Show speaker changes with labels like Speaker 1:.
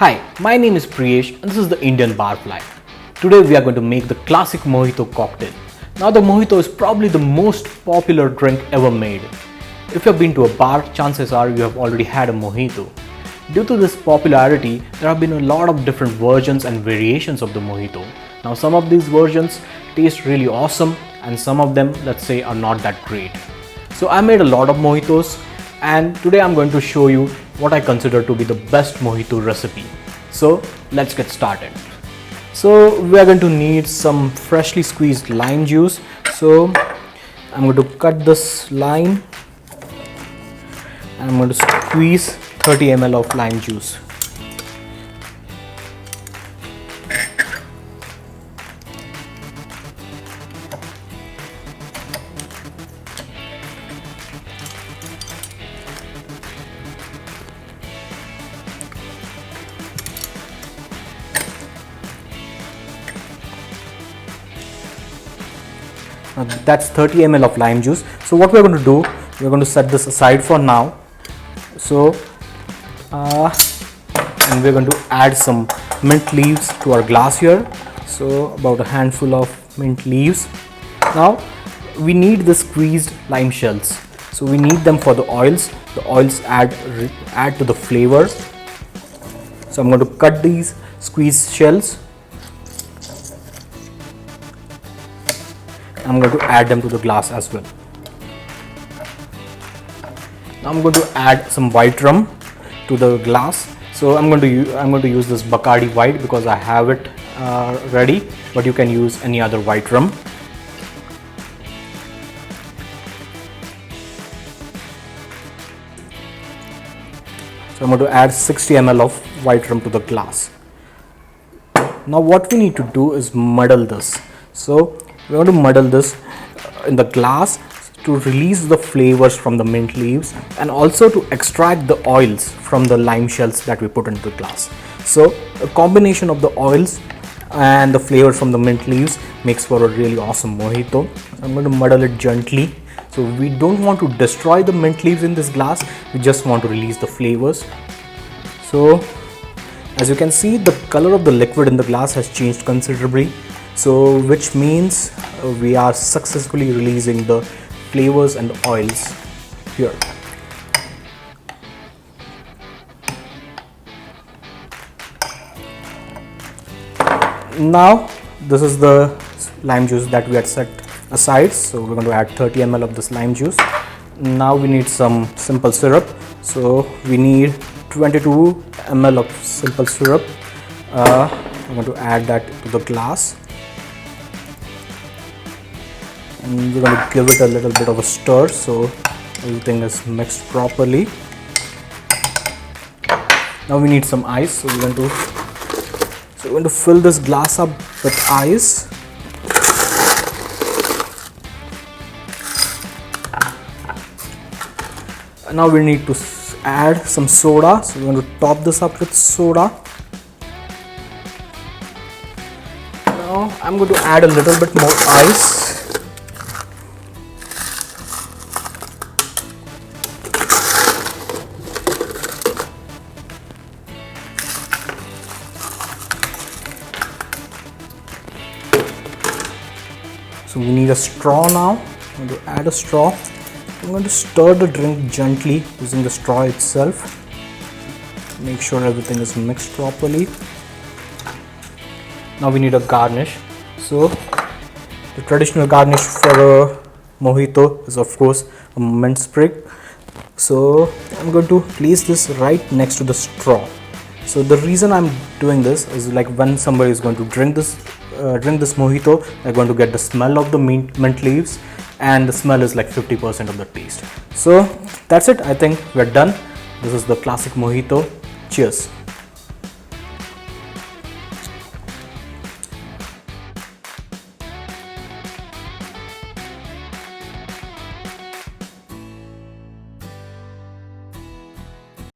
Speaker 1: Hi, my name is Priyesh and this is the IndianBarfly. Today we are going to make the classic Mojito cocktail. Now the Mojito is probably the most popular drink ever made. If you have been to a bar, chances are you have already had a Mojito. Due to this popularity, there have been a lot of different versions and variations of the Mojito. Now some of these versions taste really awesome and some of them, let's say, are not that great. So I made a lot of Mojitos and today I'm going to show you what I consider to be the best Mojito recipe. So let's get started. So we are going to need some freshly squeezed lime juice. So I'm going to cut this lime and I'm going to squeeze 30 ml of lime juice. That's 30 ml of lime juice. So what we're going to do, we're going to set this aside for now. So and we're going to add some mint leaves to our glass here. So about a handful of mint leaves. Now we need the squeezed lime shells. So we need them for the oils. The oils add to the flavor. So I'm going to cut these squeezed shells. I'm going to add them to the glass as well. Now I'm going to add some white rum to the glass. So I'm going to use this Bacardi white because I have it ready, but you can use any other white rum. So I'm going to add 60 ml of white rum to the glass. Now what we need to do is muddle this. So we want to muddle this in the glass to release the flavors from the mint leaves and also to extract the oils from the lime shells that we put into the glass. So a combination of the oils and the flavor from the mint leaves makes for a really awesome Mojito. I'm going to muddle it gently. So we don't want to destroy the mint leaves in this glass, we just want to release the flavors. So as you can see, the color of the liquid in the glass has changed considerably. So which means we are successfully releasing the flavors and the oils here. Now this is the lime juice that we had set aside. So we're going to add 30 ml of this lime juice. Now we need some simple syrup. So we need 22 ml of simple syrup. I'm going to add that to the glass. And we're going to give it a little bit of a stir so everything is mixed properly. Now we need some ice. So we're going to fill this glass up with ice. And now we need to add some soda. So we're going to top this up with soda. Now I'm going to add a little bit more ice. So we need a straw now. I'm going to add a straw. I'm going to stir the drink gently using the straw itself. Make sure everything is mixed properly. Now we need a garnish. So the traditional garnish for a Mojito is of course a mint sprig. So I'm going to place this right next to the straw. So the reason I'm doing this is like when somebody is going to drink this Mojito, they're going to get the smell of the mint leaves, and the smell is like 50% of the taste. So that's it. I think we're done. This is the classic Mojito. Cheers.